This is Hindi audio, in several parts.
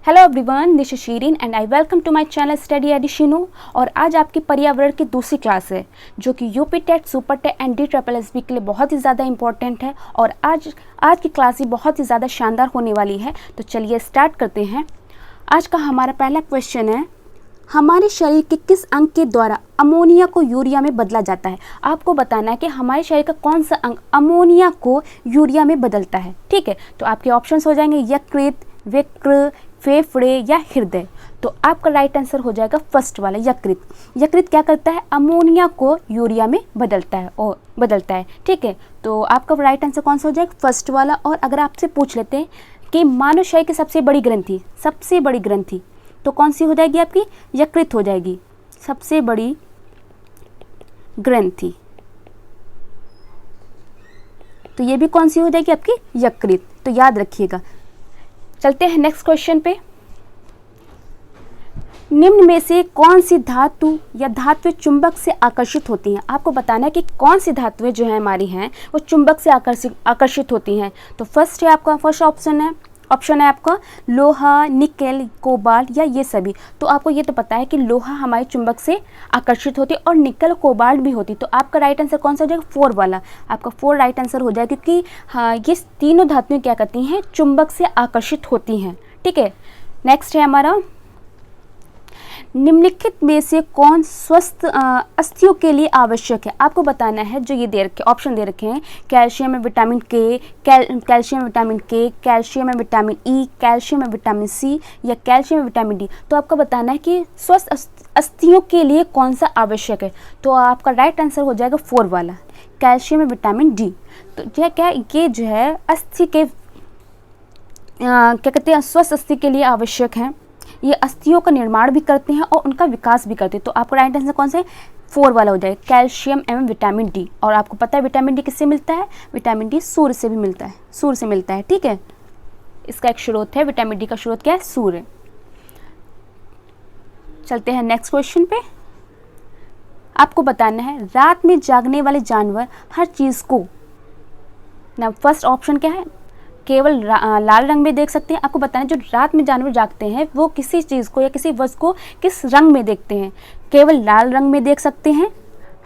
Hello everyone, this is Shirin and I welcome to my channel study Edishino. और आज आपकी पर्यावरण की दूसरी क्लास है जो कि UP TET, super TET and DSSB के लिए बहुत ही ज़्यादा इंपॉर्टेंट है। और आज की क्लास ही बहुत ही ज़्यादा शानदार होने वाली है। तो चलिए स्टार्ट करते हैं। आज का हमारा पहला क्वेश्चन है, हमारे शरीर के किस अंग के द्वारा अमोनिया को यूरिया में बदला जाता है। आपको बताना है कि हमारे शरीर का कौन सा अंग अमोनिया को यूरिया में बदलता है। ठीक है, तो आपके ऑप्शंस हो जाएंगे यकृत, वृक्क, फेफड़े या हृदय। तो आपका राइट आंसर हो जाएगा फर्स्ट वाला यकृत। यकृत क्या करता है? अमोनिया को यूरिया में बदलता है। ठीक है, तो आपका राइट आंसर कौन सा हो जाएगा? फर्स्ट वाला। और अगर आपसे पूछ लेते हैं कि मानव शरीर की सबसे बड़ी ग्रंथि तो कौन सी हो जाएगी? आपकी यकृत हो जाएगी सबसे बड़ी ग्रंथि। तो ये भी कौन सी हो जाएगी? आपकी यकृत। तो याद रखिएगा। चलते हैं नेक्स्ट क्वेश्चन पे। निम्न में से कौन सी धातु या धातुएं चुंबक से आकर्षित होती हैं? आपको बताना है कि कौन सी धातुएं जो है हमारी हैं वो चुंबक से आकर्षित होती हैं। तो फर्स्ट ऑप्शन है आपका लोहा, निकेल, कोबाल्ट या ये सभी। तो आपको ये तो पता है कि लोहा हमारे चुंबक से आकर्षित होती है और निकेल, कोबाल्ट भी होती। तो आपका राइट आंसर कौन सा हो जाएगा? 4 वाला। आपका 4 राइट आंसर हो जाएगा, क्योंकि हाँ, ये तीनों धातुएं क्या करती हैं? चुंबक से आकर्षित होती हैं। ठीक है, नेक्स्ट है हमारा, निम्नलिखित में से कौन स्वस्थ अस्थियों के लिए आवश्यक है? आपको बताना है, जो ये ऑप्शन दे रखे हैं, कैल्शियम में विटामिन के, कैल्शियम में विटामिन के, कैल्शियम में विटामिन ई, कैल्शियम में विटामिन सी या कैल्शियम में विटामिन डी। तो आपको बताना है कि स्वस्थ अस्थियों के लिए कौन सा आवश्यक है। तो आपका राइट आंसर हो जाएगा 4 वाला, कैल्शियम में विटामिन डी। तो ये जो है अस्थि के क्या कहते हैं, स्वस्थ अस्थि के लिए आवश्यक है। ये अस्थियों का निर्माण भी करते हैं और उनका विकास भी करते हैं। तो आपका राइट आंसर कौन सा है? 4 वाला हो जाएगा, कैल्शियम एवं विटामिन डी। और आपको पता है विटामिन डी किससे मिलता है? विटामिन डी सूर्य से भी मिलता है, सूर्य से मिलता है। ठीक है, इसका एक स्रोत है, विटामिन डी का स्रोत क्या है? सूर्य। चलते हैं नेक्स्ट क्वेश्चन पे। आपको बताना है, रात में जागने वाले जानवर हर चीज को, ना फर्स्ट ऑप्शन क्या है? केवल लाल रंग में देख सकते हैं। आपको बताना है, जो रात में जानवर जागते हैं वो किसी चीज़ को या किसी वस्तु को किस रंग में देखते हैं? केवल लाल रंग में देख सकते हैं,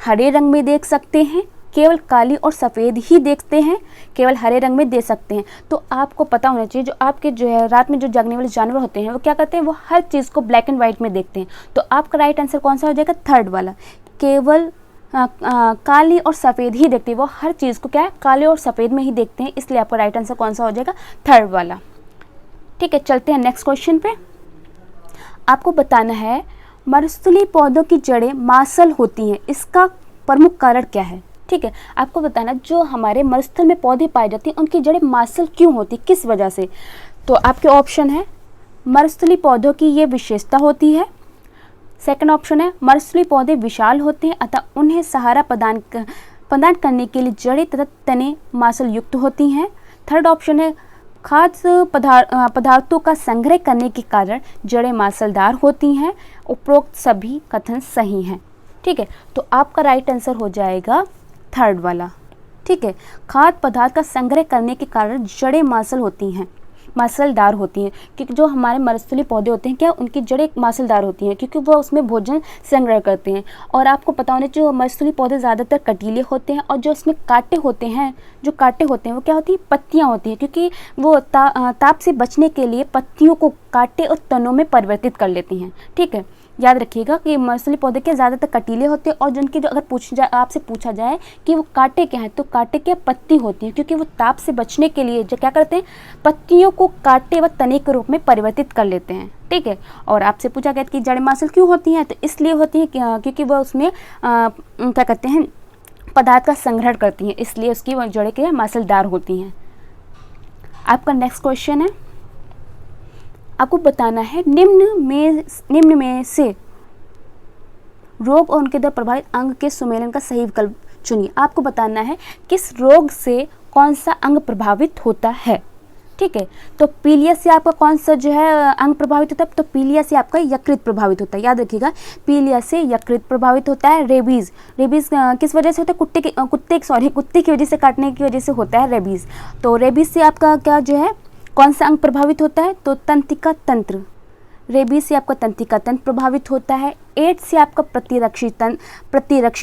हरे रंग में देख सकते हैं, केवल काली और सफ़ेद ही देखते हैं, केवल हरे रंग में देख सकते हैं। तो आपको पता होना चाहिए, जो आपके जो है रात में जो जागने वाले जानवर होते हैं वो क्या करते हैं? वो हर चीज़ को ब्लैक एंड वाइट में देखते हैं। तो आपका राइट आंसर कौन सा हो जाएगा? 3rd वाला, केवल काली और सफ़ेद ही देखते हैं। वो हर चीज़ को क्या है? काले और सफ़ेद में ही देखते हैं। इसलिए आपका राइट आंसर कौन सा हो जाएगा? 3rd वाला। ठीक है, चलते हैं नेक्स्ट क्वेश्चन पे। आपको बताना है, मरुस्थलीय पौधों की जड़ें मांसल होती हैं, इसका प्रमुख कारण क्या है? ठीक है, आपको बताना, जो हमारे मरुस्थल में पौधे पाए जाते हैं उनकी जड़ें मांसल क्यों होती, किस वजह से? तो आपके ऑप्शन है, मरुस्थलीय पौधों की ये विशेषता होती है। सेकंड ऑप्शन है, मरुस्थलीय पौधे विशाल होते हैं अतः उन्हें सहारा प्रदान करने के लिए जड़ें तथा तने मांसल युक्त होती हैं। थर्ड ऑप्शन है, खाद्य पदार्थों का संग्रह करने के कारण जड़ें मांसलदार होती हैं। उपरोक्त सभी कथन सही हैं। ठीक है, तो आपका राइट आंसर हो जाएगा 3rd वाला। ठीक है, खाद्य पदार्थ का संग्रह करने के कारण जड़ें मांसलदार होती हैं, क्योंकि जो हमारे मरुस्थलीय पौधे होते हैं क्या, उनकी जड़ें मांसलदार होती हैं क्योंकि वो उसमें भोजन संग्रह करते हैं। और आपको पता होना, जो मरुस्थलीय पौधे ज़्यादातर कटीले होते हैं और जो उसमें कांटे होते हैं वो क्या होती है? पत्तियां होती हैं, क्योंकि वो ताप से बचने के लिए पत्तियों को कांटे और तनों में परिवर्तित कर लेती हैं। ठीक है, याद रखिएगा कि मरुस्थलीय पौधे के ज़्यादातर कटीले होते हैं और जिनकी जो अगर आपसे पूछा जाए कि वो कांटे क्या हैं, तो कांटे क्या पत्ती होती है, क्योंकि वो ताप से बचने के लिए जो क्या करते हैं, पत्तियों को कांटे व तने के रूप में परिवर्तित कर लेते हैं। ठीक है, और आपसे पूछा गया कि जड़ें मांसल क्यों होती हैं, तो इसलिए होती हैं क्योंकि वह उसमें क्या कहते हैं, पदार्थ का संग्रहण करती हैं, इसलिए उसकी वह जड़ें क्या मांसलदार होती हैं। आपका नेक्स्ट क्वेश्चन है, आपको बताना है, निम्न में से रोग और उनके द्वारा प्रभावित अंग के सुमेलन का सही विकल्प चुनिए। आपको बताना है किस रोग से कौन सा अंग प्रभावित होता है। ठीक है, तो पीलिया से आपका कौन सा जो है अंग प्रभावित होता है? तो पीलिया से आपका यकृत प्रभावित होता है। याद रखिएगा, पीलिया से यकृत प्रभावित होता है। रेबीज किस वजह से होता है? कुत्ते की वजह से, काटने की वजह से होता है रेबीज। तो रेबीज से आपका क्या जो है कौन सा अंग प्रभावित होता है? तो तंत्रिका तंत्र। रेबीज से आपका तंत्रिका तंत्र प्रभावित होता है। एड्स से आपका प्रतिरक्षी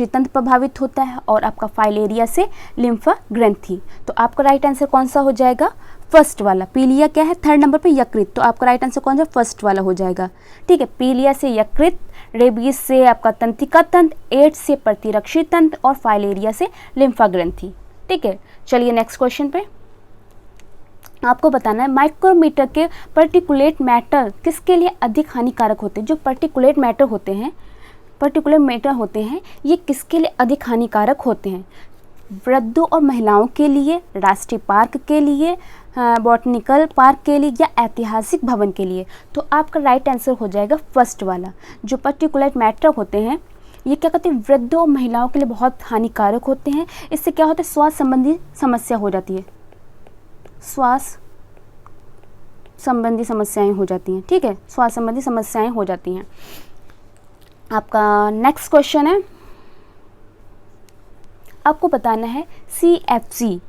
तंत्र प्रभावित होता है और आपका फाइलेरिया से लिम्फा ग्रंथि। तो आपका राइट आंसर कौन सा हो जाएगा? फर्स्ट वाला। पीलिया क्या है? थर्ड नंबर पे यकृत। तो आपका राइट आंसर कौन सा? फर्स्ट वाला हो जाएगा। ठीक है, पीलिया से यकृत, रेबीज से आपका तंत्रिका तंत्र, एड्स से प्रतिरक्षी तंत्र और फाइलेरिया से लिम्फा ग्रंथि। ठीक है, चलिए नेक्स्ट क्वेश्चन पे। आपको बताना है माइक्रोमीटर के पर्टिकुलेट मैटर किसके लिए अधिक हानिकारक होते हैं? जो पर्टिकुलेट मैटर होते हैं ये किसके लिए अधिक हानिकारक होते हैं? वृद्धों और महिलाओं के लिए, राष्ट्रीय पार्क के लिए, बॉटनिकल पार्क के लिए या ऐतिहासिक भवन के लिए? तो आपका राइट आंसर हो जाएगा फर्स्ट वाला। जो पर्टिकुलेट मैटर होते हैं ये क्या कहते हैं? वृद्धों और महिलाओं के लिए बहुत हानिकारक होते हैं। इससे क्या होता है? स्वास्थ्य संबंधी समस्या हो जाती है, स्वास्थ्य संबंधी समस्याएं हो जाती हैं। ठीक है, स्वास्थ्य संबंधी समस्याएं हो जाती हैं। आपका नेक्स्ट क्वेश्चन है, आपको बताना है CFC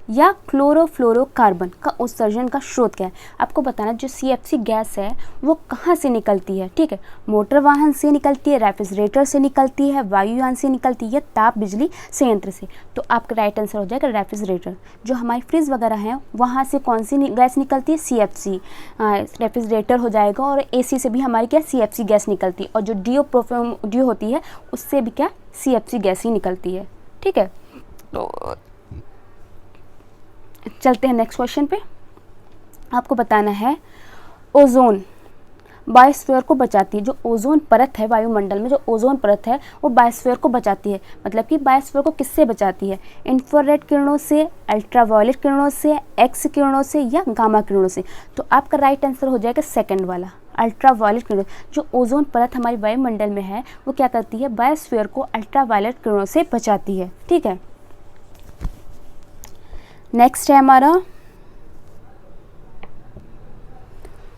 या क्लोरोफ्लोरोकार्बन का उत्सर्जन का स्रोत क्या है? आपको बताना है जो CFC गैस है वो कहाँ से निकलती है? ठीक है, मोटर वाहन से निकलती है, रेफ्रिजरेटर से निकलती है, वायुयान से निकलती है, ताप बिजली संयंत्र से? तो आपका राइट आंसर हो जाएगा रेफ्रिजरेटर। जो हमारी फ्रिज वगैरह हैं वहाँ से कौन सी गैस निकलती है? CFC। रेफ्रिजरेटर हो जाएगा। और AC से भी हमारी क्या? CFC गैस निकलती है। और जो डिओ होती है उससे भी क्या? CFC गैस ही निकलती है। ठीक है, तो चलते हैं नेक्स्ट क्वेश्चन पे। आपको बताना है ओजोन बायोस्फीयर को बचाती है। जो ओजोन परत है वायुमंडल में, जो ओजोन परत है वो बायोस्फीयर को बचाती है। मतलब कि बायोस्फीयर को किससे बचाती है? इंफ्रारेड किरणों से, अल्ट्रावायलेट किरणों से, एक्स किरणों से या गामा किरणों से? तो आपका राइट आंसर हो जाएगा सेकंड वाला, अल्ट्रावायलेट किरणों। जो ओजोन परत हमारी वायुमंडल में है वो क्या करती है? बायोस्फीयर को अल्ट्रावायलेट किरणों से बचाती है। ठीक है, नेक्स्ट है हमारा,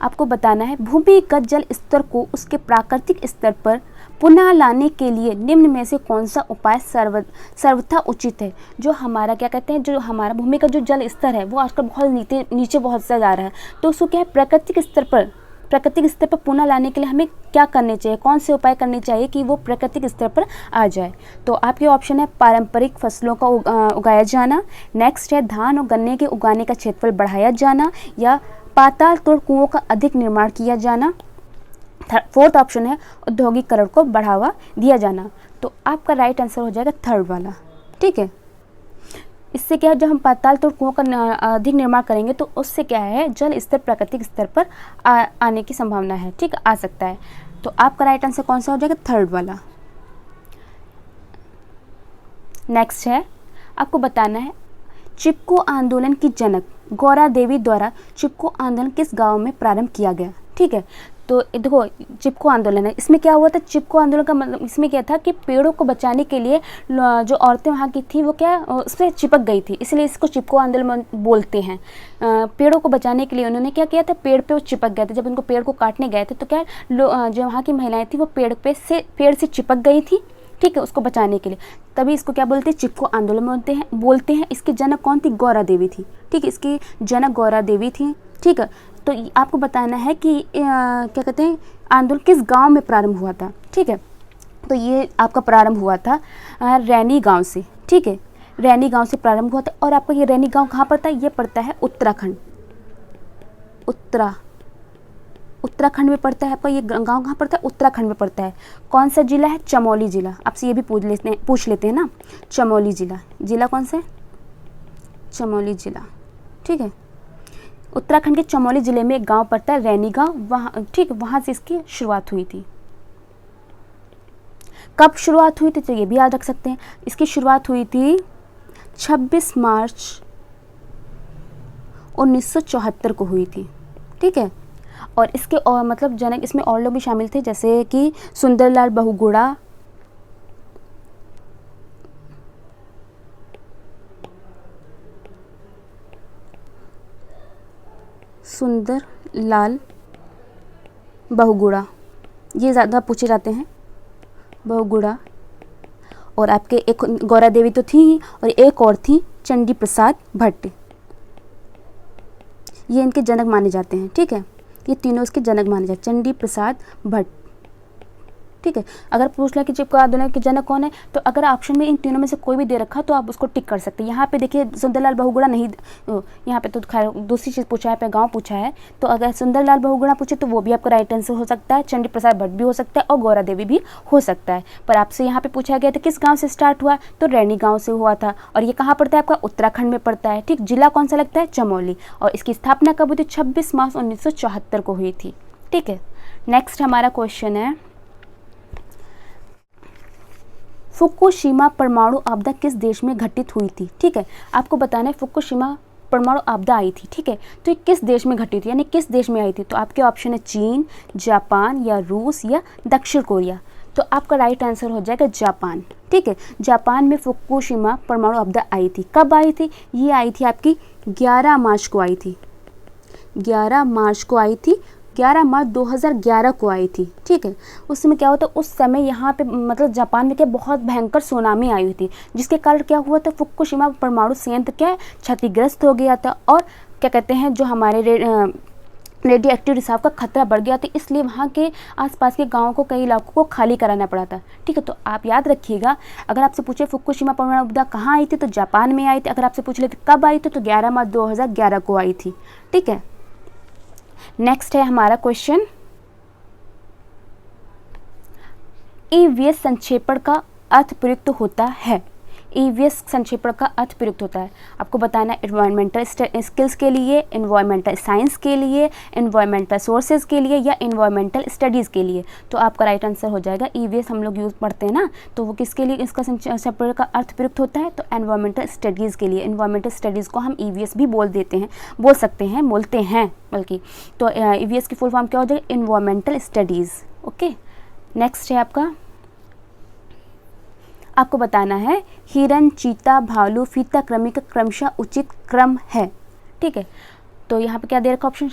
आपको बताना है भूमिगत जल स्तर को उसके प्राकृतिक स्तर पर पुनः लाने के लिए निम्न में से कौन सा उपाय सर्वथा उचित है? जो हमारा क्या कहते हैं, जो हमारा भूमिगत जो जल स्तर है वो आजकल बहुत नीचे बहुत सा जा रहा है। तो उसको क्या है? प्राकृतिक स्तर पर पुनः लाने के लिए हमें क्या करने चाहिए? कौन से उपाय करने चाहिए कि वो प्राकृतिक स्तर पर आ जाए? तो आपके ऑप्शन है पारंपरिक फसलों का उगाया जाना, नेक्स्ट है धान और गन्ने के उगाने का क्षेत्रफल बढ़ाया जाना, या पाताल तोड़ कुओं का अधिक निर्माण किया जाना, फोर्थ ऑप्शन है औद्योगिकरण को बढ़ावा दिया जाना। तो आपका राइट आंसर हो जाएगा थर्ड वाला। ठीक है, इससे क्या है? जब हम पाताल तोड़ कुओं का अधिक निर्माण करेंगे तो उससे क्या है? जल स्तर प्राकृतिक स्तर पर आने की संभावना है। ठीक, आ सकता है। तो आपका राइट आंसर कौन सा हो जाएगा? थर्ड वाला। नेक्स्ट है, आपको बताना है चिपको आंदोलन की जनक गौरा देवी द्वारा चिपको आंदोलन किस गांव में प्रारंभ किया गया? ठीक है, तो देखो चिपको आंदोलन है, इसमें क्या हुआ था? चिपको आंदोलन का मतलब इसमें क्या था कि पेड़ों को बचाने के लिए जो औरतें वहाँ की थी वो क्या उस पर चिपक गई थी, इसलिए इसको चिपको आंदोलन बोलते हैं। पेड़ों को बचाने के लिए उन्होंने क्या किया था? पेड़ पे वो चिपक गए थे। जब उनको पेड़ को काटने गए थे तो क्या जो वहाँ की महिलाएं थी वो पेड़ से चिपक गई थी। ठीक है, उसको बचाने के लिए, तभी इसको क्या बोलते हैं? चिपको आंदोलन बोलते हैं। इसकी जनक कौन थी? गौरा देवी थी। ठीक है, इसकी जनक गौरा देवी थी। ठीक है, तो आपको बताना है कि क्या कहते हैं आंदोलन किस गांव में प्रारंभ हुआ था। ठीक है, तो ये आपका प्रारंभ हुआ था रैनी गांव से। ठीक है, रैनी गांव से प्रारंभ हुआ था। और आपका ये रैनी गांव कहाँ पड़ता है? ये पड़ता है उत्तराखंड, उत्तराखंड में पड़ता है। आपका ये गांव कहाँ पड़ता है? उत्तराखंड में पड़ता है। कौन सा जिला है? चमोली जिला। आपसे ये भी पूछ लेते हैं ना, चमोली जिला कौन सा है? चमोली जिला। ठीक है, उत्तराखंड के चमोली जिले में एक गांव पड़ता है रैनी गांव, वहाँ ठीक वहाँ से इसकी शुरुआत हुई थी। कब शुरुआत हुई थी? तो ये भी याद रख सकते हैं। इसकी शुरुआत हुई थी 26 मार्च 1974 को हुई थी। ठीक है, और इसके और मतलब जनक इसमें और लोग भी शामिल थे, जैसे कि सुंदरलाल बहुगुणा, सुंदरलाल बहुगुणा, ये ज़्यादा पूछे जाते हैं, बहुगुणा। और आपके एक गौरा देवी तो थी ही, और एक और थी चंडी प्रसाद भट्ट। ये इनके जनक माने जाते हैं, ठीक है, ये तीनों इसके जनक माने जाते हैं, चंडी प्रसाद भट्ट, ठीक है। अगर पूछ लें कि चिपको आंदोलन के जनक कौन है, तो अगर ऑप्शन में इन तीनों में से कोई भी दे रखा तो आप उसको टिक कर सकते हैं। यहाँ पे देखिए सुंदरलाल बहुगुणा नहीं, यहाँ पे तो खैर दूसरी चीज़ पूछा है, पे गांव पूछा है, तो अगर सुंदरलाल बहुगुणा पूछे तो वो भी आपका राइट आंसर हो सकता है, चंडी प्रसाद भट्ट भी हो सकता है और गौरा देवी भी हो सकता है। पर आपसे यहाँ पे पूछा गया था किस गाँव से स्टार्ट हुआ, तो रैनी गाँव से हुआ था, और ये कहाँ पड़ता है आपका, उत्तराखंड में पड़ता है, ठीक। जिला कौन सा लगता है, चमोली, और इसकी स्थापना कब हुई थी, 26 मार्च 1974 को हुई थी, ठीक है। नेक्स्ट हमारा क्वेश्चन है, फुकुशिमा परमाणु आपदा किस देश में घटित हुई थी, ठीक है। आपको बताना है फुकुशिमा परमाणु आपदा आई थी, ठीक है, तो ये किस देश में घटित हुई, यानी किस देश में आई थी, तो आपके ऑप्शन है चीन, जापान या रूस या दक्षिण कोरिया। तो आपका राइट आंसर हो जाएगा जापान, ठीक है। जापान में फुकुशिमा परमाणु आपदा आई थी। कब आई थी, ये आई थी आपकी 11 मार्च को आई थी, 11 मार्च को आई थी, 11 मार्च 2011 को आई थी, ठीक है। उस समय क्या होता है, उस समय यहाँ पे मतलब जापान में क्या बहुत भयंकर सुनामी आई हुई थी, जिसके कारण क्या हुआ था, फुकुशिमा परमाणु संयंत्र क्या है, क्षतिग्रस्त हो गया था, और क्या कहते हैं जो हमारे रेडियो एक्टिव रिसाव का खतरा बढ़ गया था, इसलिए वहाँ के आसपास के गाँवों को, कई इलाकों को खाली कराना पड़ा था, ठीक है। तो आप याद रखिएगा, अगर आपसे पूछे फुकुशिमा परमाणु आपदा कहाँ आई थी, तो जापान में आई थी। अगर आपसे पूछ लेते कब आई थी, तो 11 मार्च 2011 को आई थी, ठीक है। नेक्स्ट है हमारा क्वेश्चन, ईवीएस संक्षेपण का अर्थ प्रयुक्त होता है, ईवीएस संक्षेपण का अर्थ प्रयुक्त होता है। आपको बताना है एनवायरमेंटल स्किल्स के लिए, एनवायरमेंटल साइंस के लिए, एनवायरमेंटल सोर्सेज के लिए या एनवायरमेंटल स्टडीज़ के लिए। तो आपका राइट आंसर हो जाएगा ईवीएस, हम लोग यूज पढ़ते हैं ना, तो वो किसके लिए इसका संक्षेपण का अर्थ प्रयुक्त होता है, तो एनवायरमेंटल स्टडीज़ के लिए। एनवायरमेंटल स्टडीज़ को हम ईवीएस भी बोल सकते हैं बल्कि। तो ईवीएस की फुल फॉर्म क्या हो जाएगा, एनवायरमेंटल स्टडीज़, ओके। नेक्स्ट है आपको बताना है हिरन, चीता, भालू, फीता कृमि का क्रमशः उचित क्रम है, ठीक है। तो यहाँ पे क्या दे रखा ऑप्शन,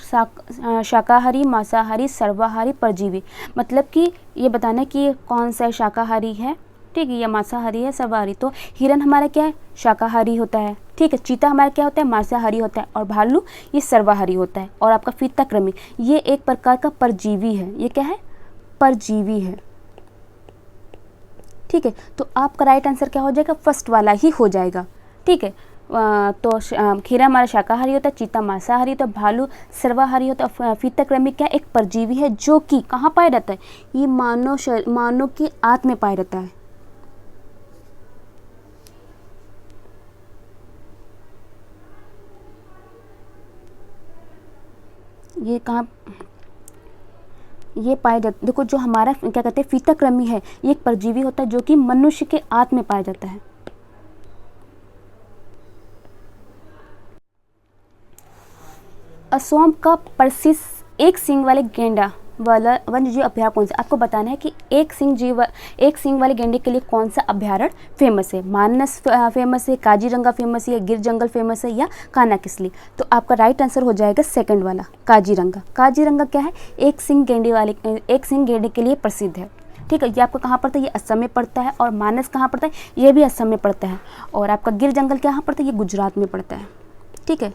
शाकाहारी, मांसाहारी, सर्वाहारी, परजीवी। मतलब कि ये बताना है कि कौन सा शाकाहारी है, ठीक है, या मांसाहारी है, सर्वाहारी। तो हिरन हमारा क्या है, शाकाहारी होता है, ठीक है। चीता हमारा क्या होता है, मांसाहारी होता है, और भालू ये सर्वाहारी होता है। और आपका फीता कृमि ये एक प्रकार का परजीवी है, ये क्या है, परजीवी है, ठीक है। तो आपका राइट आंसर क्या हो जाएगा, फर्स्ट वाला ही हो जाएगा, ठीक है। तो हिरन हमारा शाकाहारी होता है, चीता मांसाहारी होता है, भालू सर्वाहारी होता है, फीता कृमि क्या एक परजीवी है, जो कि कहाँ पाया जाता है, ये मानव की आंत में पाया जाता है। ये कहाँ ये पाया जाता, देखो जो हमारा क्या कहते हैं फीता कृमि है, ये एक परजीवी होता है जो कि मनुष्य के आंत में पाया जाता है। असम का प्रसिद्ध एक सींग वाले गेंडा वाला वन्यजीव अभयारण्य कौन सा। आपको बताना है कि एक सींग वाले गेंडे के लिए कौन सा अभयारण्य फेमस है। मानस फेमस है, काजीरंगा फेमस है, गिर जंगल फेमस है या कानाकिसली। तो आपका राइट आंसर हो जाएगा सेकंड वाला, काजीरंगा। काजीरंगा क्या है, एक सींग गेंडे के लिए प्रसिद्ध है, ठीक है। ये आपका कहाँ पड़ता है, ये असम में पड़ता है। और मानस कहाँ पड़ता है, ये भी असम में पड़ता है। और आपका गिर जंगल कहाँ पड़ता है, ये गुजरात में पड़ता है, ठीक है।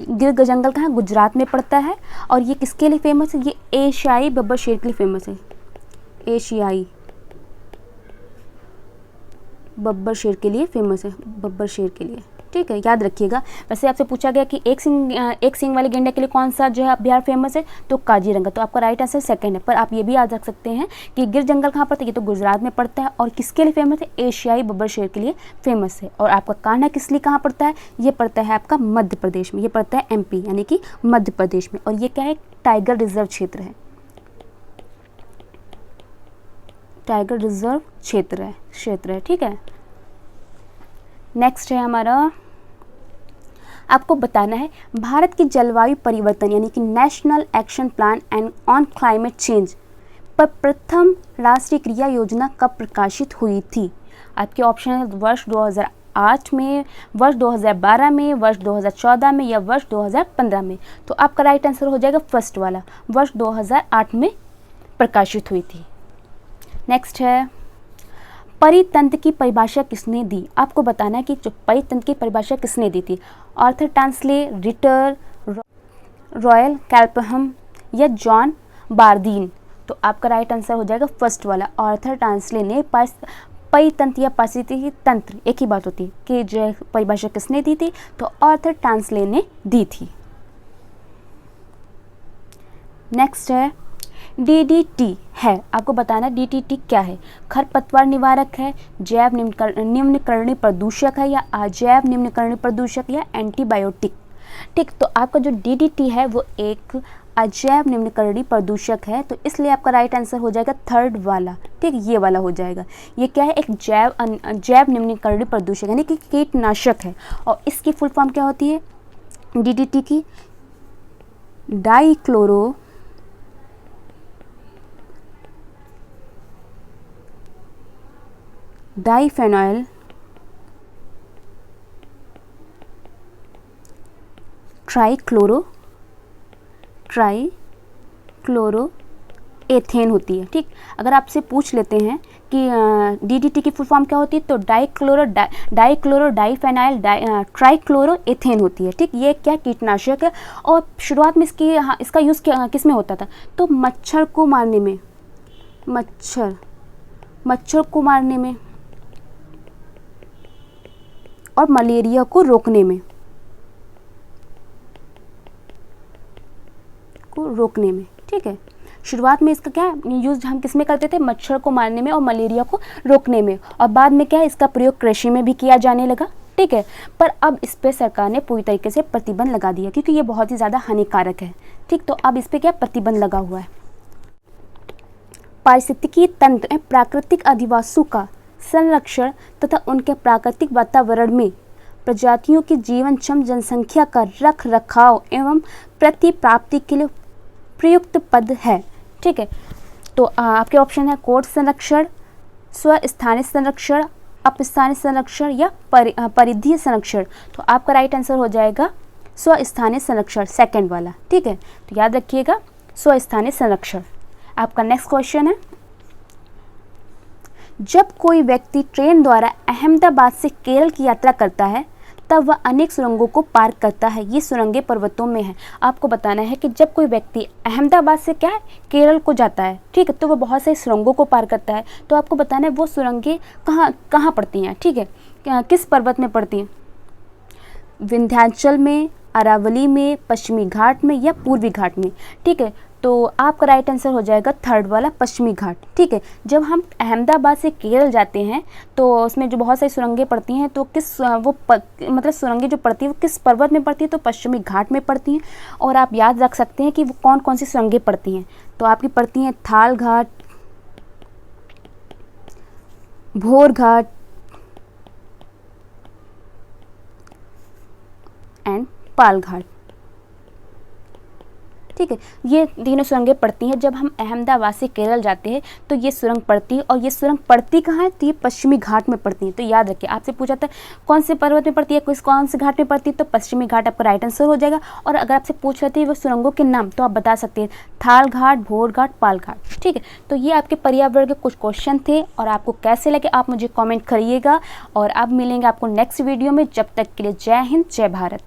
गिर जंगल कहाँ, गुजरात में पड़ता है। और ये किसके लिए फेमस है, ये एशियाई बब्बर शेर के लिए फेमस है, एशियाई बब्बर शेर के लिए फेमस है, बब्बर शेर के लिए, ठीक है, याद रखिएगा। वैसे आपसे पूछा गया कि एक सींग वाले गेंडे के लिए कौन सा जो है अभयारण्य फेमस है, तो काजीरंगा। तो आपका राइट आंसर सेकंड है। पर आप ये भी याद रख सकते हैं कि गिर जंगल कहाँ पड़ता है, ये तो गुजरात में पड़ता है। और किसके लिए फेमस है, एशियाई बब्बर शेर के लिए फेमस है। और आपका कानाकिसली कहाँ पड़ता है, ये पड़ता है आपका मध्य प्रदेश में, ये पड़ता है MP यानी कि मध्य प्रदेश में। और ये क्या है, टाइगर रिजर्व क्षेत्र है, टाइगर रिजर्व क्षेत्र है, ठीक है। नेक्स्ट है हमारा, आपको बताना है भारत की जलवायु परिवर्तन यानी कि national action plan and on climate change पर प्रथम राष्ट्रीय क्रिया योजना कब प्रकाशित हुई थी। आपके ऑप्शन है वर्ष 2008 में, वर्ष 2012 में, वर्ष 2014 में या वर्ष 2015 में। तो आपका राइट आंसर हो जाएगा फर्स्ट वाला, वर्ष 2008 में प्रकाशित हुई थी। नेक्स्ट है, परितंत्र की परिभाषा किसने दी। आपको बताना है कि जो परितंत्र की परिभाषा किसने दी थी। आर्थर टांसले, रिटर, रॉयल कैल्पहम या जॉन बारदीन। तो आपका राइट आंसर हो जाएगा फर्स्ट वाला, आर्थर टांसले ने परितंत्र या पारिस्थितिकी तंत्र, एक ही बात होती है कि जो परिभाषा किसने दी थी, तो आर्थर टांसले ने दी थी। नेक्स्ट है डीडीटी है, आपको बताना डीडीटी क्या है। खरपतवार निवारक है, जैव निम्नकर्णी प्रदूषक है, या अजैव निम्नकर्णी प्रदूषक, या एंटीबायोटिक। ठीक, तो आपका जो डीडीटी है वो एक अजैव निम्नकर्णी प्रदूषक है, तो इसलिए आपका राइट आंसर हो जाएगा थर्ड वाला। ठीक, ये वाला हो जाएगा। ये क्या है, एक जैव निम्नकर्णी प्रदूषक यानी कि कीटनाशक है, और इसकी फुल फॉर्म क्या होती है डीडीटी की, डाइफेनॉइल ट्राइक्लोरो एथेन होती है। ठीक, अगर आपसे पूछ लेते हैं कि डीडीटी की फुल फॉर्म क्या होती है, तो डाइक्लोरो डाइफेनाइल ट्राइक्लोरो एथेन होती है। ठीक, ये क्या कीटनाशक है, और शुरुआत में इसका यूज़ किस में होता था, तो मच्छर को मारने में, मच्छर को मारने में और मलेरिया को रोकने में, ठीक है। शुरुआत में इसका क्या यूज़ हम किस में करते थे, मच्छर को मारने में और मलेरिया को रोकने में, और बाद में क्या है इसका प्रयोग कृषि में भी किया जाने लगा। ठीक है, पर अब इस पे सरकार ने पूरी तरीके से प्रतिबंध लगा दिया, क्योंकि ये बहुत ही ज़्यादा हानिकारक है। ठीक, तो अब इस पे क्या प्रतिबंध लगा हुआ है। पारिस्थितिकी तंत्र प्राकृतिक अधिवासों का संरक्षण तथा उनके प्राकृतिक वातावरण में प्रजातियों की जीवनक्षम जनसंख्या का रख रखाव एवं प्रतिप्राप्ति के लिए प्रयुक्त पद है। ठीक है, तो आपके ऑप्शन है कोट संरक्षण, स्वस्थानिक संरक्षण, अपस्थानिक संरक्षण, या परिधीय संरक्षण। तो आपका राइट आंसर हो जाएगा स्वस्थानिक संरक्षण, सेकंड वाला। ठीक है, तो याद रखिएगा स्वस्थानिक संरक्षण। आपका नेक्स्ट क्वेश्चन है, जब कोई व्यक्ति ट्रेन द्वारा अहमदाबाद से केरल की यात्रा करता है तब वह अनेक सुरंगों को पार करता है। ये सुरंगें पर्वतों में हैं। आपको बताना है कि जब कोई व्यक्ति अहमदाबाद से क्या है केरल को जाता है, ठीक है, तो वह बहुत सारी सुरंगों को पार करता है। तो आपको बताना है वो सुरंगें कहाँ पड़ती हैं। ठीक है, किस पर्वत में पड़ती हैं, विंध्याचल में, अरावली में, पश्चिमी घाट में, या पूर्वी घाट में। ठीक है, तो आपका राइट आंसर हो जाएगा थर्ड वाला, पश्चिमी घाट। ठीक है, जब हम अहमदाबाद से केरल जाते हैं तो उसमें जो बहुत सारी सुरंगें पड़ती हैं, तो मतलब सुरंगें जो पड़ती हैं वो किस पर्वत में पड़ती है, तो पश्चिमी घाट में पड़ती हैं। और आप याद रख सकते हैं कि वो कौन कौन सी सुरंगें पड़ती हैं। तो आपकी पड़ती हैं थाल घाट, भोर घाट एंड पाल घाट। ठीक है, ये तीनों सुरंगें पड़ती हैं जब हम अहमदाबाद से केरल जाते हैं, तो ये सुरंग पड़ती है। और ये सुरंग पड़ती कहाँ है, तो ये पश्चिमी घाट में पड़ती है। तो याद रखिए, आपसे पूछा था कौन से पर्वत में पड़ती है, कौन से घाट में पड़ती है, तो पश्चिमी घाट आपका राइट आंसर हो जाएगा। और अगर आपसे पूछ रहे थे वो सुरंगों के नाम, तो आप बता सकते हैं थाल घाट, भोर घाट, पाल घाट। ठीक है, तो ये आपके पर्यावरण के कुछ क्वेश्चन थे, और आपको कैसे लगे आप मुझे कॉमेंट करिएगा। और अब मिलेंगे आपको नेक्स्ट वीडियो में, जब तक के लिए जय हिंद, जय भारत।